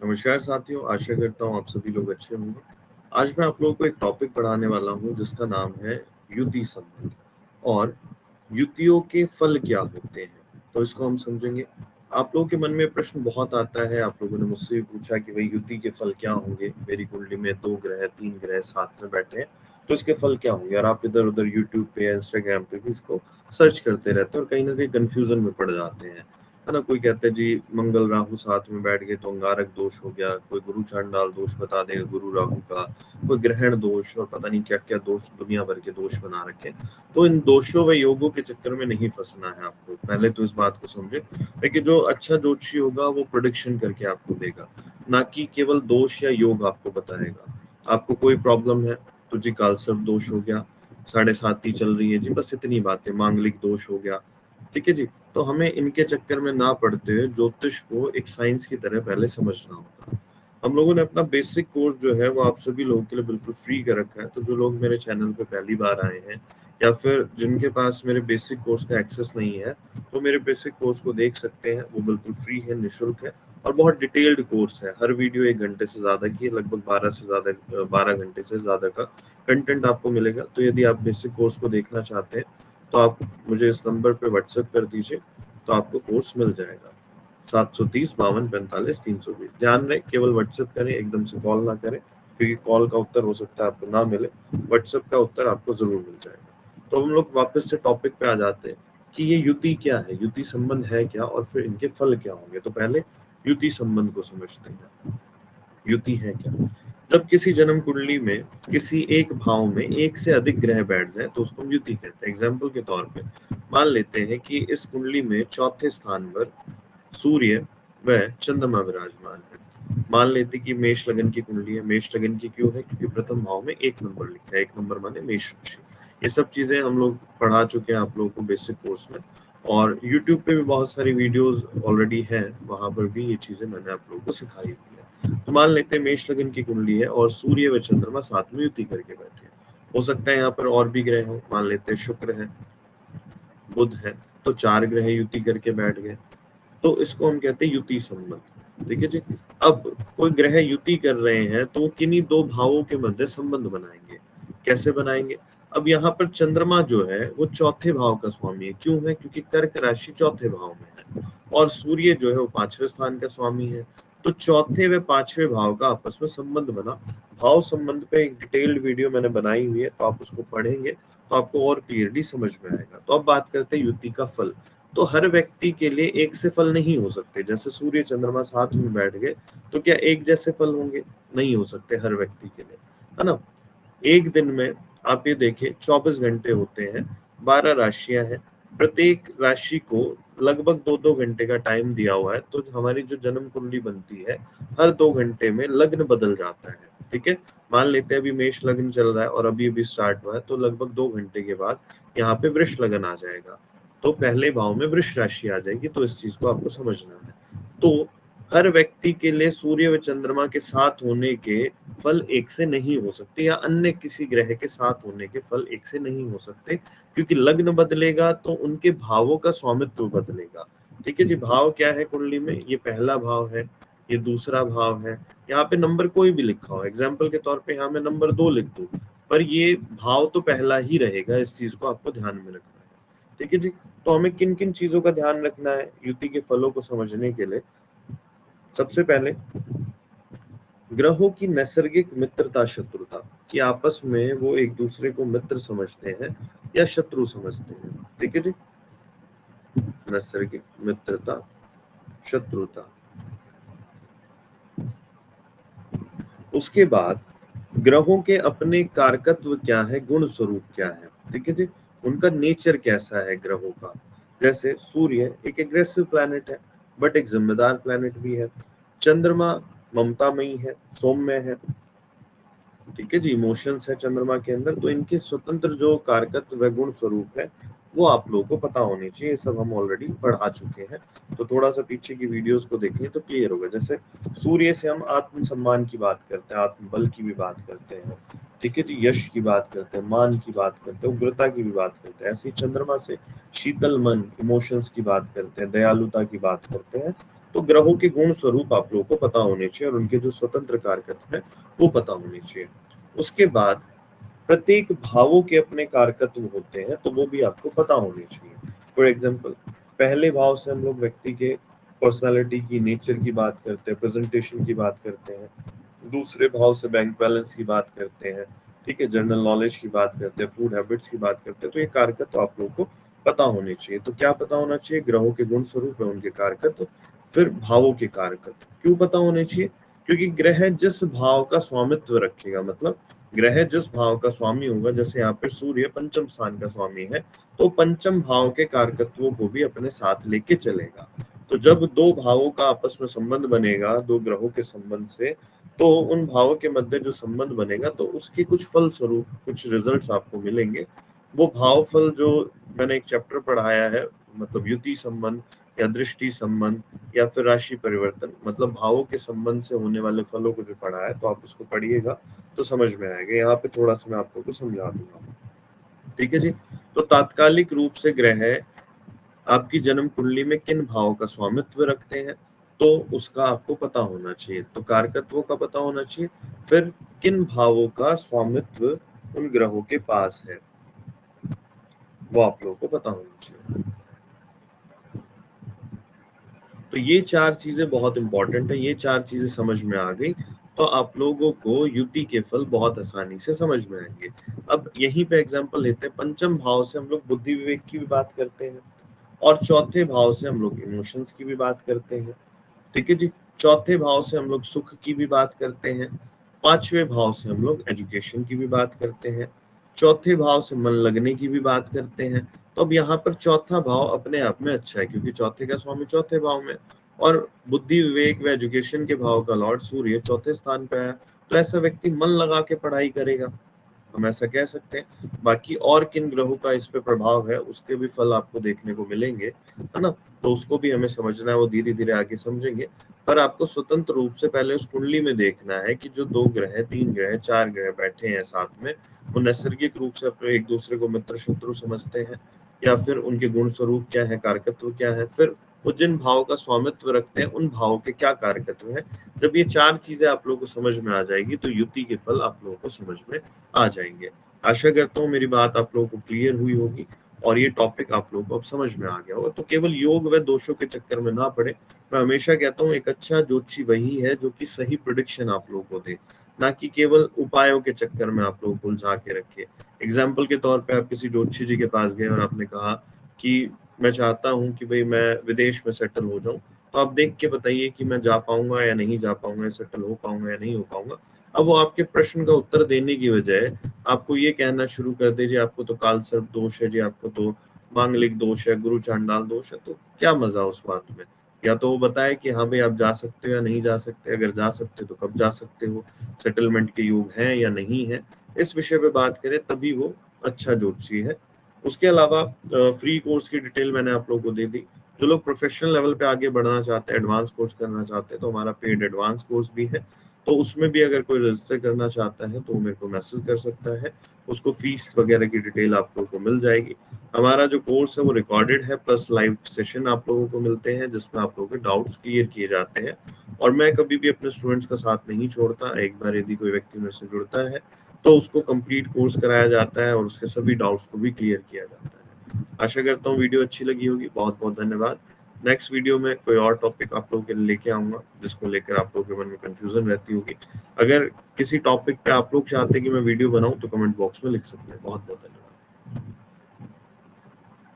नमस्कार साथियों, आशा करता हूँ आप सभी लोग अच्छे होंगे। आज मैं आप लोगों को एक टॉपिक पढ़ाने वाला हूँ जिसका नाम है युति संबंध और युतियों के फल क्या होते हैं। तो इसको हम समझेंगे। आप लोगों के मन में प्रश्न बहुत आता है, आप लोगों ने मुझसे भी पूछा कि भाई युति के फल क्या होंगे। मेरी कुंडली में 2 ग्रह 3 ग्रह साथ में बैठे हैं, तो इसके फल क्या होंगे। और आप इधर उधर यूट्यूब पे या इंस्टाग्राम पे भी इसको सर्च करते रहते हैं और कहीं ना कहीं कंफ्यूजन में पड़ जाते हैं, है ना। कोई कहता है जी मंगल राहु साथ में बैठ गए तो अंगारक दोष हो गया, कोई गुरु चांडाल दोष बता देगा गुरु राहु का, कोई ग्रहण दोष और पता नहीं क्या क्या दोष, दुनिया भर के दोष बना रखे। तो इन दोषों व योगों के चक्कर में नहीं फंसना है आपको। पहले तो इस बात को समझे, लेकिन जो अच्छा ज्योतिषी होगा वो प्रोडिक्शन करके आपको देगा, ना कि केवल दोष या योग आपको बताएगा। आपको कोई प्रॉब्लम है तो जी कालसर्प दोष हो गया, 7.5 चल रही है जी, बस इतनी बातें, मांगलिक दोष हो गया, ठीक है जी। तो हमें इनके चक्कर में ना पड़ते हुए ज्योतिष को एक साइंस की तरह पहले समझना होगा। हम लोगों ने अपना बेसिक कोर्स जो है वो आप सभी लोगों के लिए बिल्कुल फ्री कर रखा है। तो जो लोग मेरे चैनल पे पहली बार आए हैं या फिर जिनके पास मेरे बेसिक कोर्स का एक्सेस नहीं है, तो मेरे बेसिक कोर्स को देख सकते हैं। वो बिल्कुल फ्री है, निःशुल्क है और बहुत डिटेल्ड कोर्स है। हर वीडियो 1 घंटे से ज्यादा की, लगभग 12 घंटे से ज्यादा का कंटेंट आपको मिलेगा। तो यदि आप बेसिक कोर्स को देखना चाहते हैं तो आप मुझे इस नंबर पे व्हाट्सएप कर दीजिए, तो आपको कोर्स मिल जाएगा। 730 52 45 320। ध्यान रहे, केवल व्हाट्सएप करें, एकदम से कॉल ना करें, क्योंकि कॉल का उत्तर हो सकता है आपको ना मिले, व्हाट्सएप का उत्तर आपको जरूर मिल जाएगा। तो हम लोग वापस से टॉपिक पे आ जाते हैं कि ये युति क्या है, युति संबंध है क्या और फिर इनके फल क्या होंगे। तो पहले युति संबंध को समझते हैं। युति है क्या। जब किसी जन्म कुंडली में किसी एक भाव में एक से अधिक ग्रह बैठ जाए तो उसको हम युति कहते हैं। एग्जाम्पल के तौर पे मान लेते हैं कि इस कुंडली में चौथे स्थान पर सूर्य व चंद्रमा विराजमान है। मान लेते कि मेष लगन की कुंडली है। मेष लगन की क्यों है? क्योंकि प्रथम भाव में 1 नंबर लिखा है, 1 नंबर माने मेष राशि। ये सब चीजें हम लोग पढ़ा चुके हैं आप लोगों को बेसिक कोर्स में, और YouTube पे भी बहुत सारी वीडियोस ऑलरेडी हैं, वहां पर भी ये चीजें मैंने आप लोगों को सिखाई हुई है। तो मान लेते हैं मेष लगन की कुंडली है और सूर्य व चंद्रमा साथ में युति करके बैठे हैं। हो सकता है यहाँ पर और भी ग्रह हो, मान लेते हैं शुक्र है, बुध है, तो 4 ग्रह युति करके बैठ गए। तो इसको हम कहते हैं युति संबंध, ठीक है जी। अब कोई ग्रह युति कर रहे हैं तो वो किन्हीं 2 भावों के मध्य संबंध बनाएंगे। कैसे बनाएंगे? अब यहाँ पर चंद्रमा जो है वो चौथे भाव का स्वामी है। क्यों है? क्योंकि कर्क राशि चौथे भाव में है और सूर्य जो है वो 5वें स्थान का स्वामी है। तो चौथे व 5वें भाव का आपस में संबंध बना। भाव संबंध पे एक डिटेल्ड वीडियो मैंने बनाई हुई है, तो आप उसको पढ़ेंगे तो आपको और क्लियरली समझ में आएगा। तो अब बात करते हैं युति का फल। तो हर व्यक्ति के लिए एक से फल नहीं हो सकते। जैसे सूर्य चंद्रमा साथ में बैठ गए तो क्या एक जैसे फल होंगे? नहीं हो सकते हर व्यक्ति के लिए, है ना। एक दिन में आप ये देखिए 24 घंटे होते हैं, 12 राशियां हैं, प्रत्येक राशि को लगभग 2-2 घंटे का टाइम दिया हुआ है। तो हमारी जो जन्म कुंडली बनती है, हर 2 घंटे में लग्न बदल जाता है, ठीक है। मान लेते हैं अभी मेष लग्न चल रहा है और अभी अभी स्टार्ट हुआ है, तो लगभग 2 घंटे के बाद यहाँ पे वृष लगन आ जाएगा, तो पहले भाव में वृष राशि आ जाएगी। तो इस चीज को आपको समझना है। तो हर व्यक्ति के लिए सूर्य व चंद्रमा के साथ होने के फल एक से नहीं हो सकते, या अन्य किसी ग्रह के साथ होने के फल एक से नहीं हो सकते, क्योंकि लग्न बदलेगा तो उनके भावों का स्वामित्व बदलेगा, ठीक है जी। भाव क्या है कुंडली में? ये पहला भाव है, ये दूसरा भाव है। यहाँ पे नंबर कोई भी लिखा हो, एग्जाम्पल के तौर पे यहाँ मैं नंबर 2 लिख दूं, पर ये भाव तो पहला ही रहेगा। इस चीज को आपको ध्यान में रखना है, ठीक है जी। तो हमें किन किन चीजों का ध्यान रखना है युति के फलों को समझने के लिए? सबसे पहले ग्रहों की नैसर्गिक मित्रता शत्रुता, कि आपस में वो एक दूसरे को मित्र समझते हैं या शत्रु समझते हैं, ठीक है जी। नैसर्गिक मित्रता, शत्रुता। उसके बाद ग्रहों के अपने कारकत्व क्या है, गुण स्वरूप क्या है, ठीक है जी। उनका नेचर कैसा है ग्रहों का। जैसे सूर्य एक एग्रेसिव प्लैनेट है, बट एक जिम्मेदार प्लैनेट भी है। चंद्रमा ममतामयी है, सौम्य है, ठीक है जी। इमोशंस है चंद्रमा के अंदर। तो इनके स्वतंत्र जो कारकत्व व गुण स्वरूप है वो आप लोगों को पता होने चाहिए। ये सब हम ऑलरेडी पढ़ा चुके हैं, तो थोड़ा सा पीछे की वीडियोस को देखें तो क्लियर होगा। जैसे सूर्य से हम आत्मसम्मान की बात करते हैं, आत्मबल की भी बात करते हैं, ठीक है जी। यश की बात करते हैं, मान की बात करते हैं, उग्रता की भी बात करते हैं। ऐसे ही चंद्रमा से शीतल मन, इमोशंस की बात करते हैं, दयालुता की बात करते हैं। तो ग्रहों के गुण स्वरूप आप लोगों को पता होने चाहिए और उनके जो स्वतंत्र कारकत्व है वो पता होने चाहिए। उसके बाद प्रत्येक भावों के अपने कारकत्व होते हैं, तो वो भी आपको पता होने चाहिए। फॉर एग्जाम्पल, पहले भाव से हम लोग व्यक्ति के पर्सनालिटी की, नेचर की बात करते हैं, प्रेजेंटेशन की बात करते हैं। दूसरे भाव से बैंक बैलेंस की बात करते हैं, ठीक है, जनरल नॉलेज की बात करते हैं, फूड हैबिट्स की बात करते हैं। तो ये कारकत्व आप लोगों को पता होने चाहिए। तो क्या पता होना चाहिए? ग्रहों के गुण स्वरूप है, उनके कारकत्व, फिर भावों के कारकत्व। क्यों पता होने चाहिए? क्योंकि ग्रह जिस भाव का स्वामित्व रखेगा, मतलब ग्रह जिस भाव का स्वामी होगा, जैसे यहाँ पे सूर्य पंचम स्थान का स्वामी है, तो पंचम भाव के कारकत्वों को भी अपने साथ लेके चलेगा। तो जब दो भावों का आपस में संबंध बनेगा, दो ग्रहों के संबंध से, तो उन भावों के मध्य जो संबंध बनेगा, तो उसके कुछ फल स्वरूप कुछ रिजल्ट्स आपको मिलेंगे। वो भाव फल जो मैंने एक चैप्टर पढ़ाया है, मतलब युति संबंध या दृष्टि संबंध या फिर राशि परिवर्तन, मतलब भावों के संबंध से होने वाले फलों को जो पढ़ा है, तो आप उसको पढ़िएगा तो समझ में आएगा। यहाँ पे थोड़ा सा मैं आप लोगों को समझा दूंगा, ठीक है जी। तो तात्कालिक रूप से ग्रह आपकी जन्म कुंडली में किन भावों का स्वामित्व रखते हैं, तो उसका आपको पता होना चाहिए। तो कारकत्वों का पता होना चाहिए, फिर किन भावों का स्वामित्व उन ग्रहों के पास है वो आप लोगों को पता होना चाहिए। तो ये चार चीजें बहुत इंपॉर्टेंट है। ये चार चीजें समझ में आ गई तो आप लोगों को युति के फल बहुत आसानी से समझ में आएंगे। अब यहीं पे एग्जांपल लेते हैं। पंचम भाव से हम लोग बुद्धि विवेक की भी बात करते हैं और चौथे भाव से हम लोग इमोशंस की भी बात करते हैं, ठीक है जी। चौथे भाव से हम लोग सुख की भी बात करते हैं। पांचवें भाव से हम लोग एजुकेशन की भी बात करते हैं। चौथे भाव से मन लगने की भी बात करते हैं। तो अब यहाँ पर चौथा भाव अपने आप में अच्छा है, क्योंकि चौथे का स्वामी चौथे भाव में, और बुद्धि विवेक व एजुकेशन के भाव का लॉर्ड सूर्य चौथे स्थान पे है। तो ऐसा व्यक्ति मन लगा के पढ़ाई करेगा, हम ऐसा कह सकते हैं। बाकी और किन ग्रहों का इस पे प्रभाव है, उसके भी फल आपको देखने को मिलेंगे, है ना। तो उसको भी हमें समझना है, वो धीरे धीरे आगे समझेंगे। पर आपको स्वतंत्र रूप से पहले उस कुंडली में देखना है कि जो दो ग्रह, तीन ग्रह, चार ग्रह बैठे हैं साथ में, वो नैसर्गिक रूप से अपने एक दूसरे को मित्र शत्रु समझते हैं, या फिर उनके गुण स्वरूप क्या है, कारकत्व क्या है, फिर वो जिन भाव का स्वामित्व रखते हैं उन भावों के क्या कारकत्व है। जब ये चार चीजें आप लोगों को समझ में आ जाएगी, तो युति के फल आप लोगों को समझ में आ जाएंगे। आशा करता हूँ मेरी बात आप लोगों को क्लियर हुई होगी और ये टॉपिक आप लोगों को अब समझ में आ गया होगा। तो केवल योग व दोषों के चक्कर में ना पड़े। मैं हमेशा कहता हूँ एक अच्छा ज्योतिषी वही है जो कि सही प्रिडिक्शन आप लोगों को दे, ना कि केवल उपायों के चक्कर में आप लोगों को उलझा के रखे। एग्जाम्पल के तौर पे आप किसी ज्योतिषी जी के पास गए और आपने कहा कि मैं चाहता हूँ कि भाई मैं विदेश में सेटल हो जाऊं, तो आप देख के बताइए कि मैं जा पाऊंगा या नहीं जा पाऊंगा, सेटल हो पाऊंगा या नहीं हो पाऊंगा। अब वो आपके प्रश्न का उत्तर देने की बजाय आपको ये कहना शुरू कर दीजिए आपको तो काल सर्प दोष है जी, आपको तो मांगलिक दोष है, गुरु चांडाल दोष है, तो क्या मजा उस बात में। या तो वो बताए कि हाँ भाई आप जा सकते हो या नहीं जा सकते, अगर जा सकते हो तो कब जा सकते हो, सेटलमेंट के योग है या नहीं है, इस विषय पे बात करें, तभी वो अच्छा ज्योतिषी है। उसके अलावा फ्री कोर्स की डिटेल मैंने आप लोगों को दे दी। जो लोग प्रोफेशनल लेवल पे आगे बढ़ना चाहते हैं, एडवांस कोर्स करना चाहते हैं, तो हमारा पेड एडवांस कोर्स भी है। तो उसमें भी अगर कोई रजिस्टर करना चाहता है तो वो मेरे को मैसेज कर सकता है, उसको फीस वगैरह की डिटेल आप लोगों को मिल जाएगी। हमारा जो कोर्स है वो रिकॉर्डेड है, प्लस लाइव सेशन आप लोगों को मिलते हैं जिसमें आप लोगों के डाउट्स क्लियर किए जाते हैं। और मैं कभी भी अपने स्टूडेंट्स का साथ नहीं छोड़ता। एक बार यदि कोई व्यक्ति मेरे से जुड़ता है तो उसको कंप्लीट कोर्स कराया जाता है और उसके सभी डाउट्स को भी क्लियर किया जाता है। आशा करता हूँ वीडियो अच्छी लगी होगी। बहुत बहुत धन्यवाद। नेक्स्ट वीडियो में कोई और टॉपिक आप लोगों के लिए लेके आऊंगा जिसको लेकर आप लोगों के मन में कंफ्यूजन रहती होगी। अगर किसी टॉपिक पे आप लोग चाहते हैं कि मैं वीडियो बनाऊं तो कमेंट बॉक्स में लिख सकते हैं। बहुत बहुत धन्यवाद।